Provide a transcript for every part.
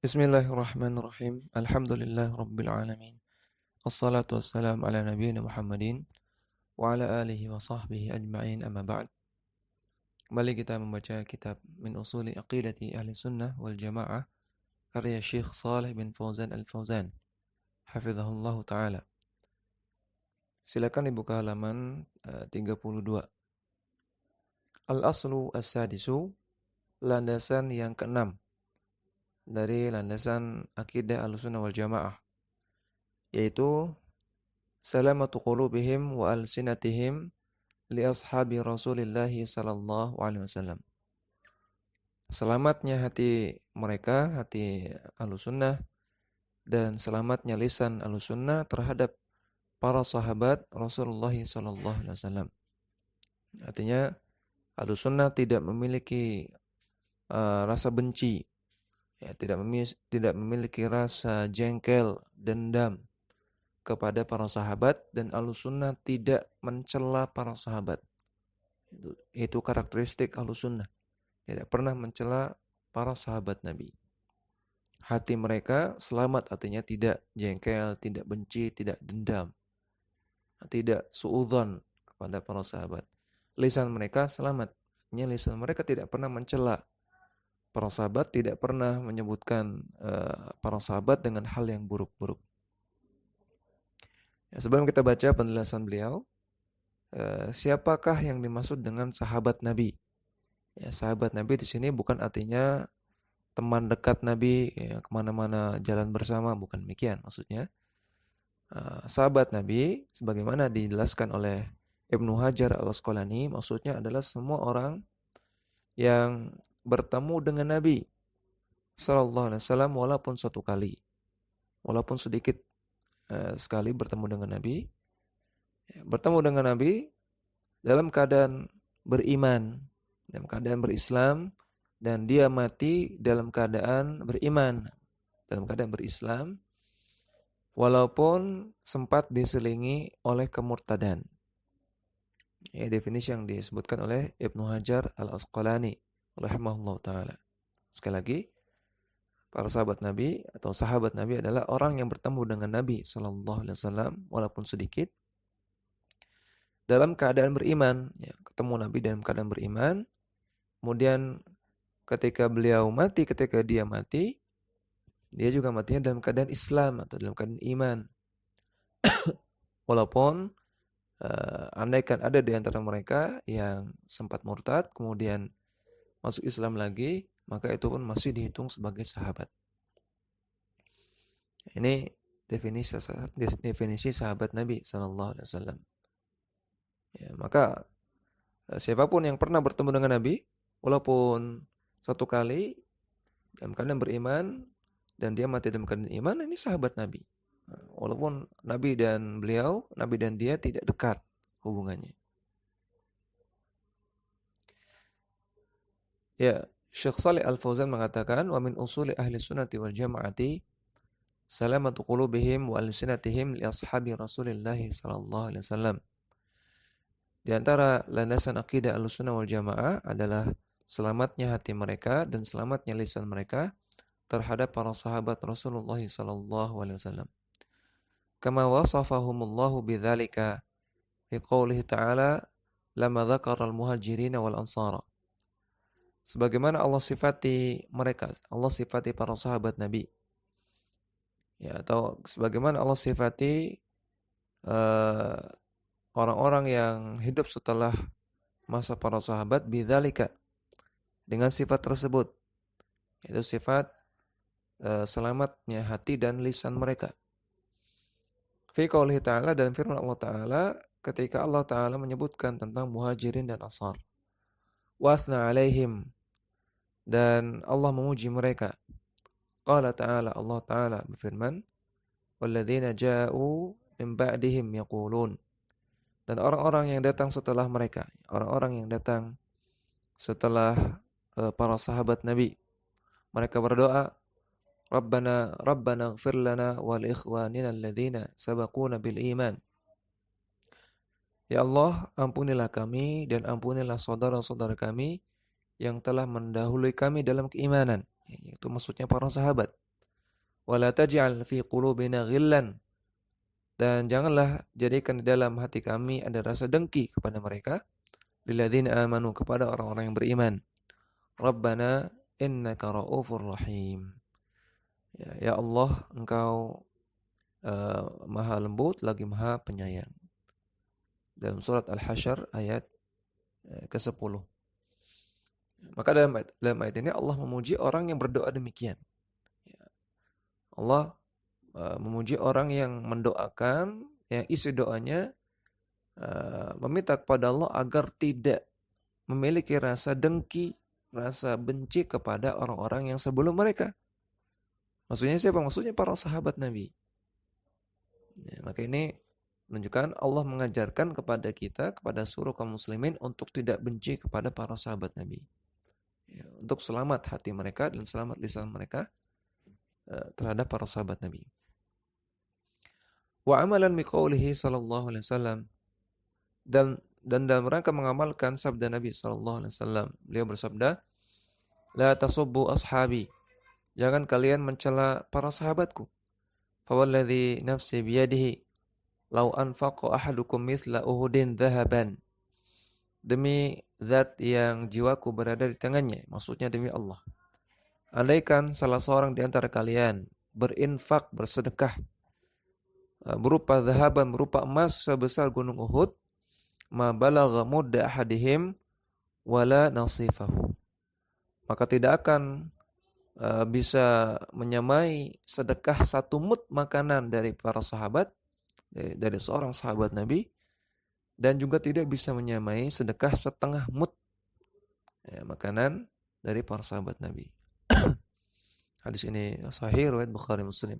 Bismillahirrahmanirrahim. Alhamdulillah rabbil alamin. Assalatu wassalamu ala nabiyyina Muhammadin wa ala alihi wa sahbihi ajma'in amma ba'd. Kembali kita membaca kitab Min Usuli Aqidati Ahli Sunnah wal Jamaah karya Syekh Shalih bin Fauzan Al-Fauzan hafizahullahu taala. Silakan dibuka halaman 32. Al-aslu as-sadisu, landasan yang keenam dari landasan akidah Ahlussunnah wal Jamaah, yaitu salamatu qulubihim wa alsinatihim li ashabi Rasulillah sallallahu alaihi wasallam. Selamatnya hati mereka, hati Ahlussunnah, dan selamatnya lisan Ahlussunnah terhadap para sahabat Rasulullah sallallahu alaihi wasallam. Artinya Ahlussunnah tidak memiliki rasa benci, ya, tidak memiliki rasa jengkel, dendam kepada para sahabat, dan Ahlussunnah tidak mencela para sahabat. Itu karakteristik Ahlussunnah, tidak pernah mencela para sahabat Nabi. Hati mereka selamat, artinya tidak jengkel, tidak benci, tidak dendam, tidak suudzon kepada para sahabat. Lisan mereka selamat, artinya lisan mereka tidak pernah mencela para sahabat, tidak pernah menyebutkan para sahabat dengan hal yang buruk-buruk. Ya, sebelum kita baca penjelasan beliau, siapakah yang dimaksud dengan sahabat Nabi? Ya, sahabat Nabi di sini bukan artinya teman dekat Nabi, ya, kemana-mana jalan bersama, bukan demikian maksudnya. Sahabat Nabi, sebagaimana dijelaskan oleh Ibnu Hajar Al-Asqalani, maksudnya adalah semua orang yang bertemu dengan Nabi Sallallahu Alaihi Wasallam walaupun suatu kali, walaupun sedikit sekali bertemu dengan Nabi, bertemu dengan Nabi dalam keadaan beriman, dalam keadaan berislam, dan dia mati dalam keadaan beriman, dalam keadaan berislam, walaupun sempat diselingi oleh kemurtadan. Ya, definisi yang disebutkan oleh Ibnu Hajar Al-Asqalani rahimahullah ta'ala. Sekali lagi, para sahabat Nabi atau sahabat Nabi adalah orang yang bertemu dengan Nabi Sallallahu Alaihi Wasallam walaupun sedikit dalam keadaan beriman, ya, ketemu Nabi dalam keadaan beriman. Kemudian ketika dia mati, dia juga matinya dalam keadaan Islam atau dalam keadaan iman. Walaupun andaikan ada di antara mereka yang sempat murtad kemudian masuk Islam lagi, maka itu pun masih dihitung sebagai sahabat. Ini definisi sahabat Nabi Sallallahu Alaihi Wasallam. Ya, maka siapapun yang pernah bertemu dengan Nabi, walaupun satu kali dalam keadaan beriman dan dia mati dalam keadaan iman, ini sahabat Nabi. Walaupun Nabi dan dia tidak dekat hubungannya. Ya, Syekh Shalih Al-Fauzan mengatakan, wa min usuli ahli sunnati wal jamaati salamatu qulubihim wa alsinatihim li ashabi Rasulillah sallallahu alaihi wasallam. Di antara landasan akidah Ahlussunnah wal Jamaah adalah selamatnya hati mereka dan selamatnya lisan mereka terhadap para sahabat Rasulullah sallallahu alaihi wasallam. Kama wasafahumullahu bidzalika fi qoulihi ta'ala lamma dzakara al-muhajirin wal ansara. Sebagaimana Allah sifati mereka, Allah sifati para sahabat Nabi. Ya, atau sebagaimana Allah sifati orang-orang yang hidup setelah masa para sahabat bidzalika, dengan sifat tersebut, yaitu sifat selamatnya hati dan lisan mereka. Fi qoulihi ta'ala, dalam firman Allah Ta'ala ketika Allah Ta'ala menyebutkan tentang muhajirin dan ansar. Wathna alaihim, dan Allah memuji mereka. Qala ta'ala, Allah Ta'ala berfirman, walladzina ja'u min ba'dihim yaqulun, dan orang-orang yang datang setelah mereka, orang-orang yang datang setelah para sahabat Nabi, mereka berdoa, Rabbana ighfir lana wal ikhwanina alladzina sabaquna bil iman. Ya Allah, ampunilah kami dan ampunilah saudara-saudara kami yang telah mendahului kami dalam keimanan. Itu maksudnya para sahabat. wa la taj'al fi qulubina ghillan, dan janganlah jadikan di dalam hati kami ada rasa dengki kepada mereka, lilladzina amanu, kepada orang-orang yang beriman. Rabbana innaka ra'ufur rahim. Ya Allah, Engkau Maha lembut lagi Maha penyayang. Dalam surat Al-Hasyr ayat ke-10. Maka dalam ayat ini Allah memuji orang yang berdoa demikian. Allah memuji orang yang mendoakan, yang isi doanya meminta kepada Allah agar tidak memiliki rasa dengki, rasa benci kepada orang-orang yang sebelum mereka. Maksudnya siapa? Maksudnya para sahabat Nabi. Ya, maka ini menunjukkan Allah mengajarkan kepada kita, kepada seluruh kaum muslimin untuk tidak benci kepada para sahabat Nabi. Ya, untuk selamat hati mereka dan selamat lisan mereka terhadap para sahabat Nabi. Wa amalan biqaulihi sallallahu alaihi wasallam, dan dalam rangka mengamalkan sabda Nabi sallallahu alaihi wasallam, beliau bersabda, la tasubbu ashabi, jangan kalian mencela para sahabatku. Fawalladzi nafsi biyadihi lau anfaqa ahadukum mithla uhudin dhahaban, demi zat yang jiwaku berada di tangannya, maksudnya demi Allah, andaikan salah seorang di antara kalian berinfak, bersedekah berupa zahaban, berupa emas sebesar gunung Uhud, ma balagha mudda ahadihim wala nasifahu, maka tidak akan bisa menyamai sedekah satu mud makanan dari para sahabat, dari seorang sahabat Nabi, dan juga tidak bisa menyamai sedekah setengah mud makanan dari para sahabat Nabi. Hadis ini sahih riwayat Bukhari Muslim.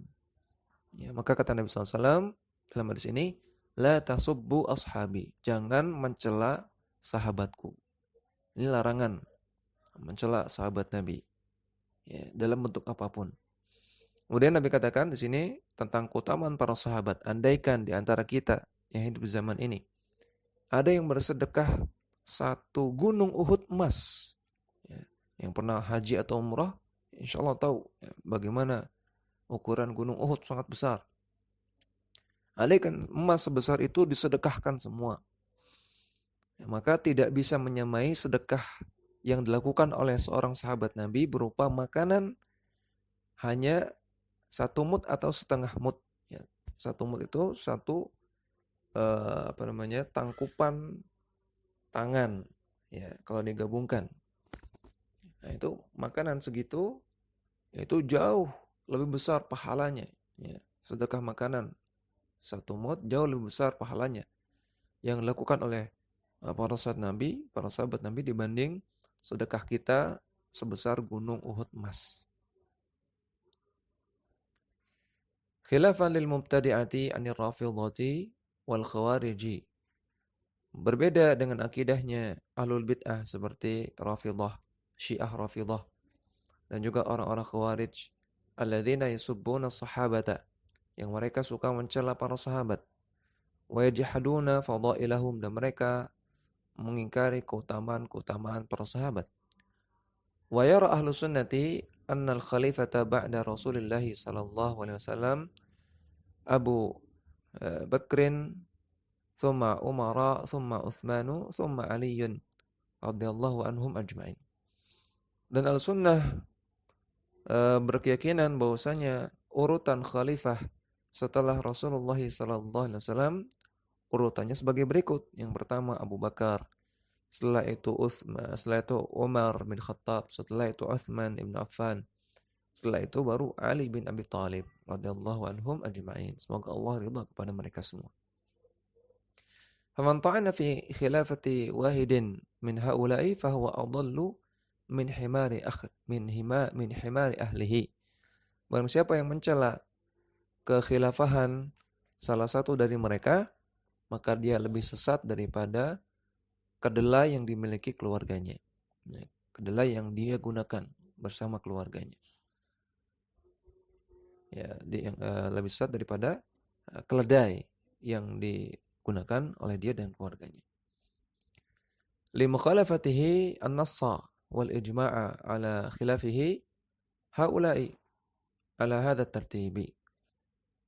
Ya, maka kata Nabi SAW dalam hadis ini, la tasubbu ashabi, jangan mencela sahabatku. Ini larangan mencela sahabat Nabi, ya, dalam bentuk apapun. Kemudian Nabi katakan di sini tentang keutamaan para sahabat. Andaikan di antara kita yang hidup di zaman ini ada yang bersedekah satu gunung Uhud emas, ya, yang pernah haji atau umrah, insya Allah tahu ya, bagaimana ukuran gunung Uhud, sangat besar. Andaikan emas sebesar itu disedekahkan semua, ya, maka tidak bisa menyamai sedekah yang dilakukan oleh seorang sahabat Nabi berupa makanan hanya satu mud atau setengah mud. Ya, satu mud itu satu tangkupan tangan, ya, kalau digabungkan. Nah, itu makanan segitu, itu jauh lebih besar pahalanya, ya. Sedekah makanan satu mud jauh lebih besar pahalanya yang dilakukan oleh para sahabat Nabi dibanding sedekah kita sebesar gunung Uhud emas. Khilafan lil mubtadi'ati anir rafidhati wal khawariji, berbeda dengan akidahnya ahlul bid'ah seperti Rafidhah, Syiah Rafidhah, dan juga orang-orang Khawarij, alladzina yasubbuna sahabata, yang mereka suka mencela para sahabat, wa yajhaduna fadailahum, dan mereka mengingkari keutamaan para sahabat. Wa yara ahlus sunnati annal khalifata ba'da Rasulillah sallallahu alaihi wasallam Abu Bakrin, thumma Umara, thumma Uthmanu, thumma Aliyun radhiyallahu anhum ajma'in. Dan al-sunnah berkeyakinan bahwasanya urutan khalifah setelah Rasulullah SAW urutannya sebagai berikut. Yang pertama Abu Bakar, setelah itu Umar bin Khattab, setelah itu Uthman bin Affan, setelah itu baru Ali bin Abi Thalib radhiyallahu anhum ajma'in. Semoga Allah ridha kepada mereka semua. Faman ta'ana fi khilafati wahidin min haula'i fahuwa adallu min himari ahlihi. Barang siapa yang mencela kekhilafahan salah satu dari mereka, maka dia lebih sesat daripada kedelai yang dimiliki keluarganya. Kedelai yang dia gunakan bersama keluarganya. Ya, lebih sesat daripada keledai yang digunakan oleh dia dan keluarganya. Li mukhalafatihi an-nassa wal ijma'a ala khilafihi haula'i, ala hadha tartibi.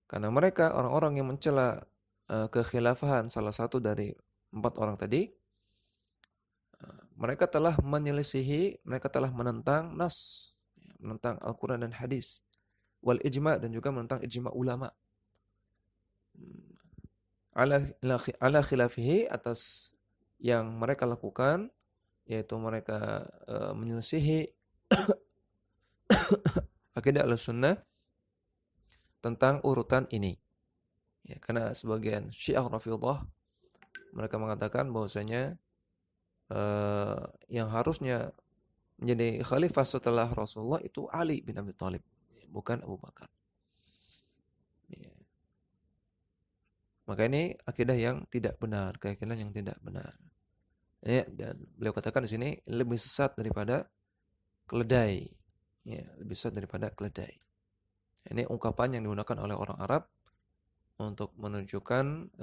Karena mereka orang-orang yang mencela kekhilafahan salah satu dari 4 orang tadi, mereka telah menyelisihi, mereka telah menentang nas, menentang Al-Quran dan hadis, wal ijma' dan juga menentang ijma' ulama. Ala khilafihi, atas yang mereka lakukan, yaitu mereka menyelisihi akidah Ahlussunnah tentang urutan ini. Ya, karena sebagian Syiah Rafidhah mereka mengatakan bahwasanya yang harusnya menjadi khalifah setelah Rasulullah itu Ali bin Abi Thalib, bukan Abu Bakar. Ya. Maka ini akidah yang tidak benar, keyakinan yang tidak benar. Ya, dan beliau katakan di sini lebih sesat daripada keledai. Ya, lebih sesat daripada keledai. Ini ungkapan yang digunakan oleh orang Arab untuk menunjukkan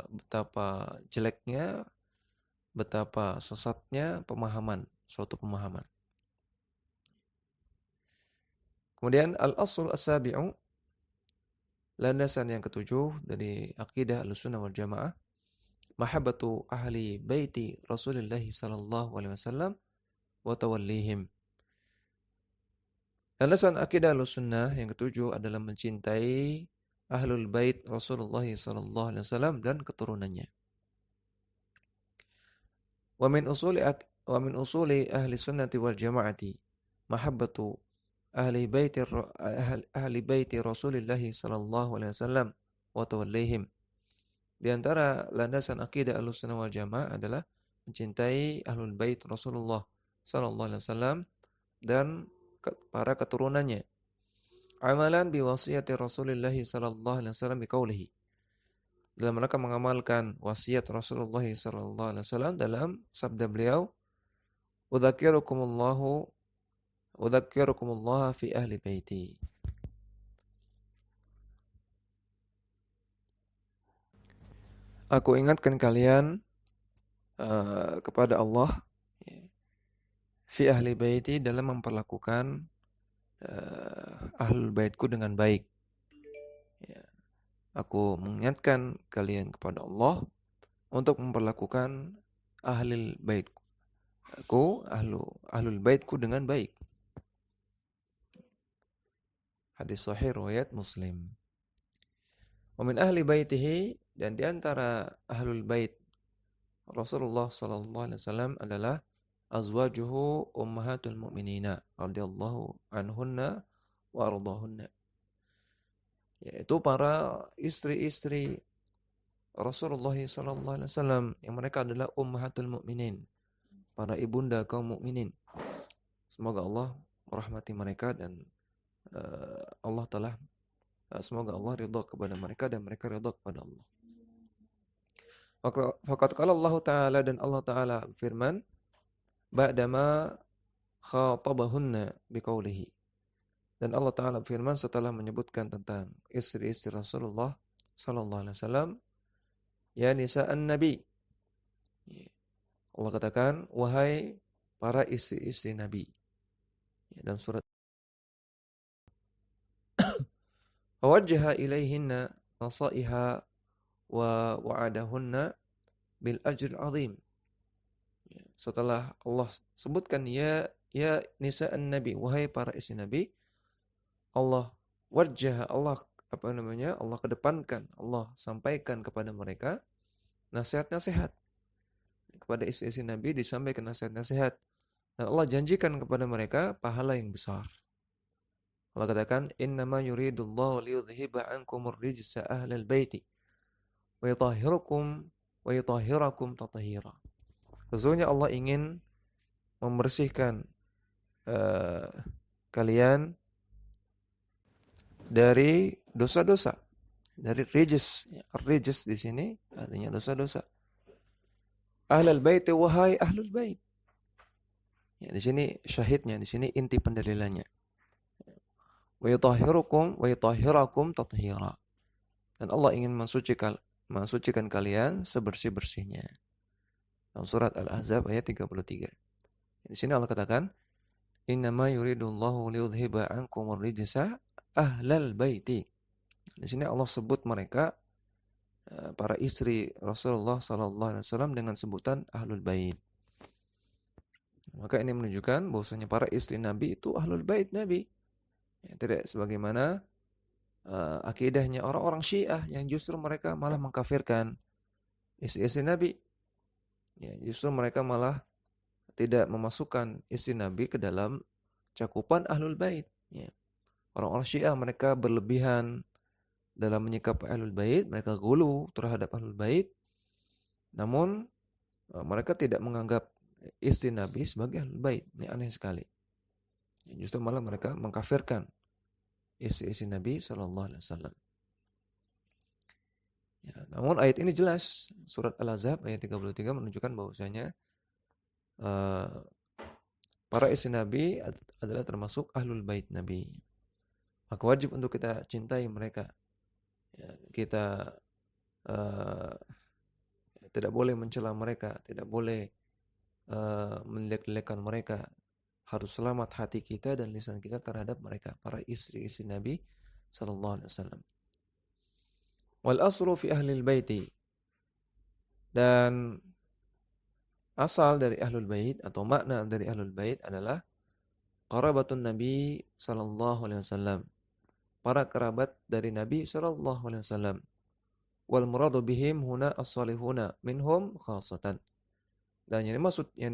betapa jeleknya, betapa sesatnya suatu pemahaman. Kemudian al-asl as-sabi'u, landasan yang ketujuh dari akidah Ahlussunnah wal Jamaah, mahabbatu ahli baiti Rasulullah sallallahu alaihi wasallam wa tawallihim. Landasan akidah Ahlussunnah yang ketujuh adalah mencintai ahlul bait Rasulullah sallallahu alaihi wasallam dan keturunannya. Wa min usuli ahli sunnati wal jamaati mahabbatu ahli baiti Rasulillah sallallahu alaihi wasallam wa tawallihim. Di antara landasan akidah Ahlussunnah wal Jamaah adalah mencintai ahlul bait Rasulullah sallallahu alaihi wasallam dan para keturunannya. Amalan bi wasiyati Rasulillah sallallahu alaihi wasallam biqaulihi. Dalam rangka mengamalkan wasiat Rasulullah sallallahu alaihi wasallam dalam sabda beliau, "Udzakirukumullah fi ahli baiti." Aku ingatkan kalian kepada Allah fi ahli baiti, dalam memperlakukan ahlul baitku dengan baik. Ya. Aku mengingatkan kalian kepada Allah untuk memperlakukan ahlul baitku, ahlul baitku dengan baik. Hadis sahih riwayat Muslim. Wa min ahli baitihi, dan di antara ahlul bait Rasulullah sallallahu alaihi wasallam adalah azwajuhu ummahatul mu'minina radhiyallahu anhunna wa ardahunna, yaitu para istri-istri Rasulullah sallallahu alaihi wasallam yang mereka adalah ummahatul mu'minin, para ibunda kaum mukminin. Semoga Allah merahmati mereka dan semoga Allah ridha kepada mereka dan mereka ridha kepada Allah. Faqad qala Allah Ta'ala, dan Allah Ta'ala firman, ba'dama khatabahunna biqaulihi, dan Allah Ta'ala firman setelah menyebutkan tentang istri-istri Rasulullah sallallahu alaihi wasallam, ya nisa'an nabi. Allah katakan, wahai para istri-istri Nabi. Dalam surat fawajjaha ilaihinna nasaiha wa wa'adahunna bil ajril azim. Setelah Allah sebutkan ya nisa'an nabi, wahai para istri Nabi, Allah Allah kedepankan, Allah sampaikan kepada mereka nasihat-nasihat. Kepada istri-istri Nabi disampaikan nasihat-nasihat, dan Allah janjikan kepada mereka pahala yang besar. Allah katakan, innama yuridullahu liyudhhiba ankumur rijsa ahlal baiti wa yutahhirakum tathira. Sesungguhnya Allah ingin membersihkan kalian dari dosa-dosa, dari rijis. Rijis di sini artinya dosa-dosa. Ahlul bait, wahai ahlul bait. Ya, di sini syahidnya, di sini inti pendalilannya. Wa yutahhirakum tathira. Dan Allah ingin mensucikan kalian sebersih-bersihnya. Dalam surat Al-Ahzab ayat 33. Di sini Allah katakan, innama yuridullahu liyudhhiba ankumur rijsa ahlal baiti. Di sini Allah sebut mereka para istri Rasulullah sallallahu alaihi wasallam dengan sebutan ahlul bait. Maka ini menunjukkan bahwasanya para istri Nabi itu ahlul bait Nabi. Ya, tidak sebagaimana akidahnya orang-orang Syiah yang justru mereka malah mengkafirkan istri-istri Nabi. Ya, justru mereka malah tidak memasukkan istri Nabi ke dalam cakupan ahlul bait. Ya. Orang-orang Syiah mereka berlebihan dalam menyikapi ahlul bait, mereka gulu terhadap ahlul bait. Namun mereka tidak menganggap istri Nabi sebagai ahlul bait. Ini aneh sekali. Ya, justru malah mereka mengkafirkan istri-istri Nabi sallallahu alaihi wasallam. Ya, namun ayat ini jelas, surat Al-Ahzab ayat 33 menunjukkan bahwasanya para istri Nabi adalah termasuk ahlul bait Nabi. Maka wajib untuk kita cintai mereka. Ya, kita tidak boleh mencela mereka, tidak boleh menjelek-jelekan mereka. Harus selamat hati kita dan lisan kita terhadap mereka, para istri-istri Nabi sallallahu alaihi wasallam. Wal asru fi ahlil baiti, dan asal dari ahlul bait atau makna dari ahlul bait adalah qarabatun Nabi sallallahu alaihi wasallam, para kerabat dari Nabi sallallahu alaihi wasallam. Wal muradu bihim huna as-salihuna minhum khassatan. Dan yang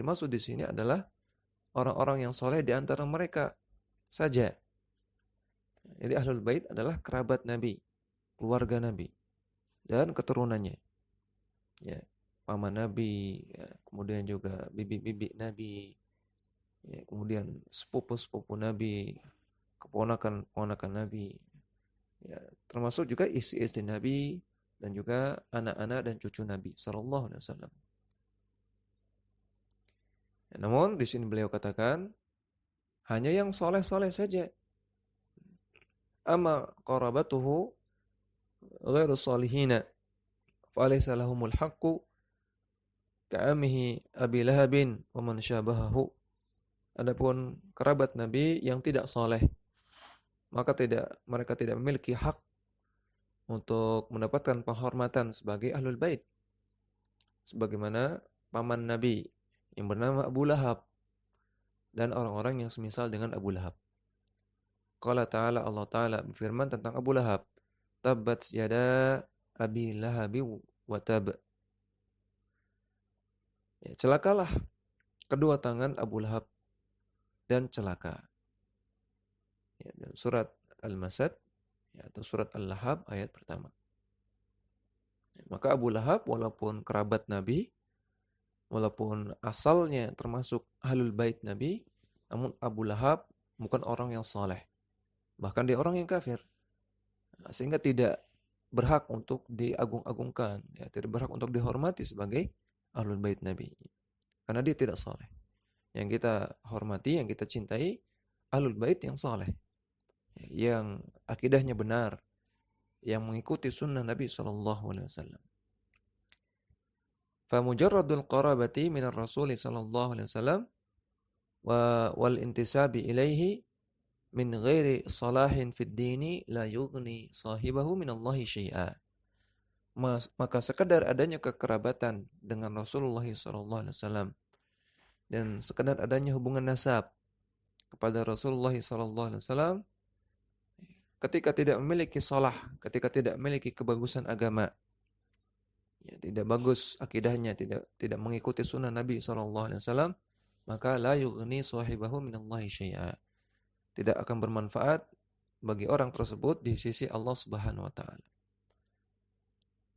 dimaksud di sini adalah orang-orang yang soleh di antara mereka saja. Jadi ahlul bait adalah kerabat Nabi, keluarga Nabi dan keturunannya. Ya, paman Nabi, ya, kemudian juga bibi-bibi Nabi, ya, kemudian sepupu-sepupu Nabi, keponakan-keponakan Nabi, ya, termasuk juga istri-istri Nabi dan juga anak-anak dan cucu Nabi sallallahu alaihi wasallam. Ya, namun di sini beliau katakan hanya yang soleh-soleh saja. Amma qarabatuhu ghairu salihina falaysa lahumul haqqu ka'amihi Abi Lahabin wa man syabahahu. Adapun kerabat Nabi yang tidak saleh, maka mereka tidak memiliki hak untuk mendapatkan penghormatan sebagai ahlul bait. Sebagaimana paman Nabi yang bernama Abu Lahab dan orang-orang yang semisal dengan Abu Lahab. Qala ta'ala, Allah Ta'ala berfirman tentang Abu Lahab, tabbat yada Abi Lahabi wa tab. Ya, celakalah kedua tangan Abu Lahab dan celaka. Ya, dan surat Al-Masad, ya, atau surat Al-Lahab ayat pertama. Ya, maka Abu Lahab walaupun kerabat Nabi, walaupun asalnya termasuk ahlul bait Nabi, namun Abu Lahab bukan orang yang saleh. Bahkan dia orang yang kafir. Sehingga tidak berhak untuk diagung-agungkan, ya, tidak berhak untuk dihormati sebagai ahlul bait Nabi. Karena dia tidak saleh. Yang kita hormati, yang kita cintai ahlul bait yang saleh, yang akidahnya benar, yang mengikuti sunnah Nabi sallallahu alaihi wasallam. Fa mujarradul qarabati minar Rasul sallallahu alaihi wasallam wal intisabi ilaihi min ghairi salahin fid dini la yughni sahibahu minallahi syai'a. Maka sekadar adanya kekerabatan dengan Rasulullah SAW dan sekadar adanya hubungan nasab kepada Rasulullah SAW, ketika tidak memiliki salah, ketika tidak memiliki kebagusan agama, ya, tidak bagus akidahnya, tidak mengikuti sunnah Nabi SAW, maka la yughni sahibahu minallahi syai'a, tidak akan bermanfaat bagi orang tersebut di sisi Allah Subhanahu wa taala.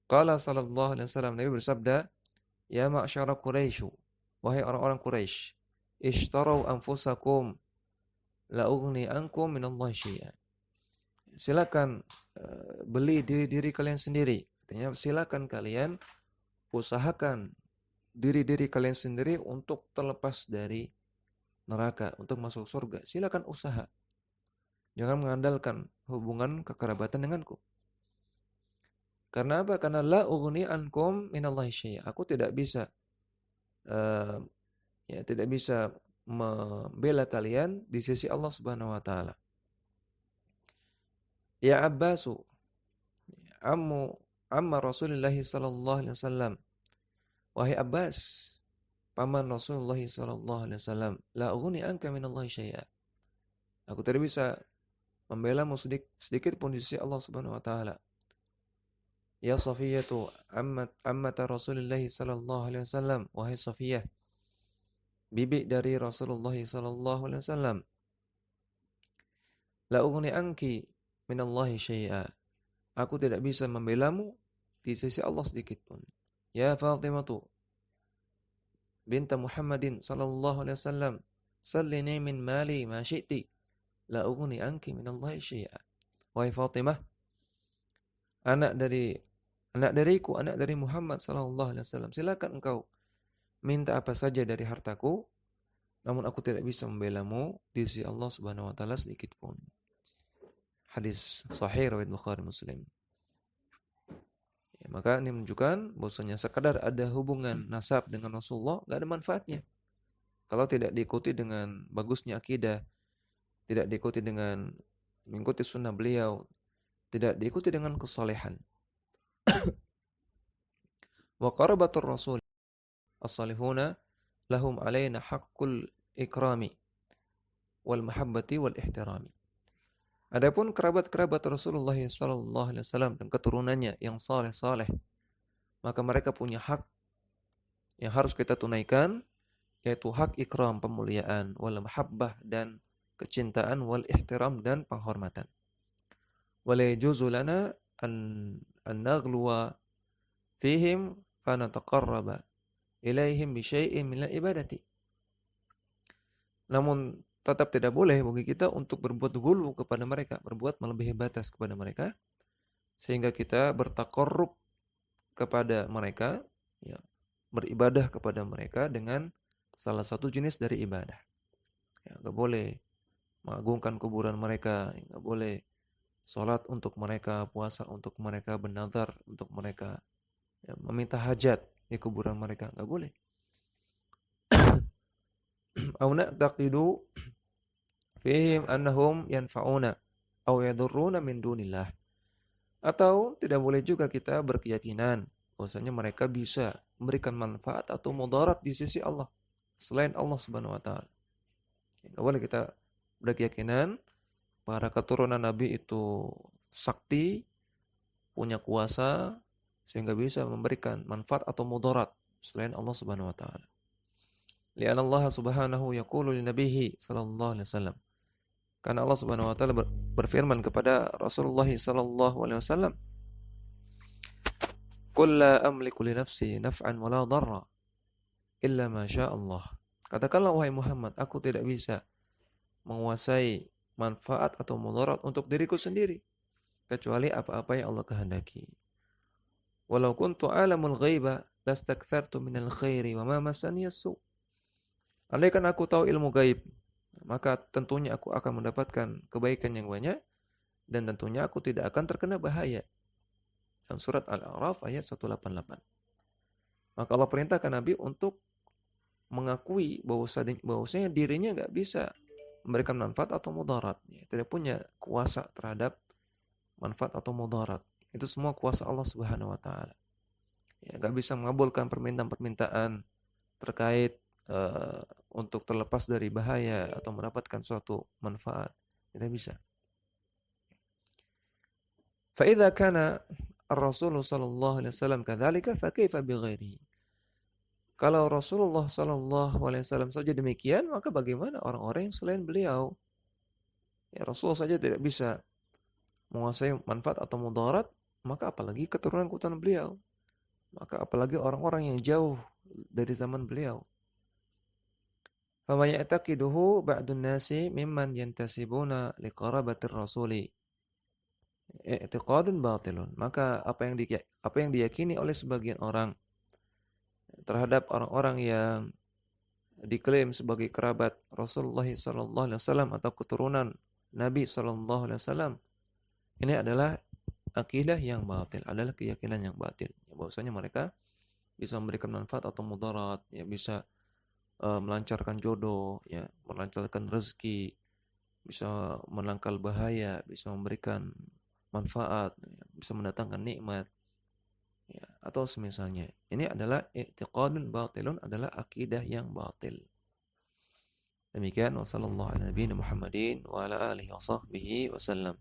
Qala sallallahu alaihi wasallam, Nabi bersabda, "Ya ma'syara Quraisy, wahai orang-orang Quraisy, ishtarau anfusakum la ughni ankum minallahi syai'a." Silakan beli diri-diri kalian sendiri. Artinya silakan kalian usahakan diri-diri kalian sendiri untuk terlepas dari neraka, untuk masuk surga. Silakan usaha. Jangan mengandalkan hubungan kekerabatan denganku. Karena apa? Karena la ughni ankum minallahi syai'a. Aku tidak bisa tidak bisa membela kalian di sisi Allah Subhanahu wa taala. Ya Abbasu, ammu amma Rasulullah sallallahu alaihi wasallam. Wahai Abbas, paman Rasulullah sallallahu alaihi wasallam, la ughni anka minallahi syai'a. Aku tidak bisa membelamu sedikit pun di sisi Allah Subhanahu wa taala. Ya Safiyatu ammata Rasulullah sallallahu alaihi wasallam, wahai Safiyah, bibi dari Rasulullah sallallahu alaihi wasallam. La ughni anki minallahi syai'a. Aku tidak bisa membelamu di sisi Allah sedikit pun. Ya Fatimatu binta Muhammadin sallallahu alaihi wasallam, sallini min mali ma syi'ti, la ughni anki minallahi syai'a. Wahai Fatimah, anak dariku, anak dari Muhammad sallallahu alaihi wasallam, silakan engkau minta apa saja dari hartaku, namun aku tidak bisa membelamu di sisi Allah Subhanahu wa taala sedikit pun. Hadis sahih riwayat Bukhari Muslim. Ya, maka ini menunjukkan bahwasanya sekadar ada hubungan nasab dengan Rasulullah enggak ada manfaatnya. Kalau tidak diikuti dengan bagusnya akidah, tidak diikuti dengan mengikuti sunnah beliau, tidak diikuti dengan kesalehan. Wa qarabatur rasul as-salihuna lahum alaina haqqul ikrami wal mahabbati wal ihtirami. Adapun kerabat-kerabat Rasulullah sallallahu alaihi wasallam dan keturunannya yang saleh-saleh, maka mereka punya hak yang harus kita tunaikan, yaitu hak ikram, pemuliaan, wal mahabbah dan kecintaan, wal ihtiram dan penghormatan. Wala yajuzu lana an naghluwa fihim fa nataqarraba ilaihim bi syai'in min al-ibadati. Namun tetap tidak boleh bagi kita untuk berbuat ghulu kepada mereka, berbuat melebihi batas kepada mereka, sehingga kita bertaqarrub kepada mereka, ya, beribadah kepada mereka dengan salah satu jenis dari ibadah. Ya, enggak boleh mengagungkan kuburan mereka, enggak boleh salat untuk mereka, puasa untuk mereka, bernazar untuk mereka, ya, meminta hajat di kuburan mereka, enggak boleh. Au na'taqidu fihim annahum yanfa'una aw yadurruna min dunillah. Atau tidak boleh juga kita berkeyakinan bahwasanya mereka bisa memberikan manfaat atau mudarat di sisi Allah selain Allah Subhanahu wa taala. Enggak boleh kita berkeyakinan para keturunan Nabi itu sakti, punya kuasa sehingga bisa memberikan manfaat atau mudarat selain Allah Subhanahu wa taala. Li'anna Allah Subhanahu yaqulu li nabiyhi sallallahu alaihi wasallam. Karena Allah Subhanahu wa taala berfirman kepada Rasulullah sallallahu alaihi wasallam, "Qul la amliku li nafsi naf'an wa la dharra illa ma syaa Allah." Katakanlah wahai Muhammad, aku tidak bisa menguasai manfaat atau mudarat untuk diriku sendiri kecuali apa-apa yang Allah kehendaki. Walau kuntu alamul ghaiba lastakthartu minal khairi wa ma massani as-su. Andaikan aku tahu ilmu gaib, maka tentunya aku akan mendapatkan kebaikan yang banyak dan tentunya aku tidak akan terkena bahaya. Dalam surat Al-A'raf ayat 188. Maka Allah perintahkan Nabi untuk mengakui bahwasanya dirinya enggak bisa memberikan manfaat atau mudarat, tidak punya kuasa terhadap manfaat atau mudarat. Itu semua kuasa Allah Subhanahu wa taala. Ya, enggak bisa mengabulkan permintaan-permintaan terkait untuk terlepas dari bahaya atau mendapatkan suatu manfaat. Tidak bisa. Fa idza kana ar-Rasul sallallahu alaihi wasallam kadzalika fa kaifa bi ghairihi? Kalau Rasulullah sallallahu alaihi wasallam saja demikian, maka bagaimana orang-orang yang selain beliau? Ya, Rasul saja tidak bisa menguasai manfaat atau mudarat, maka apalagi keturunan-keturunan beliau. Maka apalagi orang-orang yang jauh dari zaman beliau. Fama ya'taqiduhu ba'dun nasi mimman yantasibuna liqarabatir rasuli i'tiqadun batilun. Maka apa yang diyakini oleh sebagian orang terhadap orang-orang yang diklaim sebagai kerabat Rasulullah sallallahu alaihi wasallam atau keturunan Nabi sallallahu alaihi wasallam, ini adalah akidah yang batil, adalah keyakinan yang batil. Ya, bahwasanya mereka bisa memberikan manfaat atau mudarat, ya bisa melancarkan jodoh, ya, melancarkan rezeki, bisa menangkal bahaya, bisa memberikan manfaat, bisa mendatangkan nikmat, ya, atau semisalnya. Ini adalah i'tiqadun batilun, adalah akidah yang batil. Demikian, wa sallallahu ala nabiyina Muhammadin wa ala alihi wa sahbihi wasallam.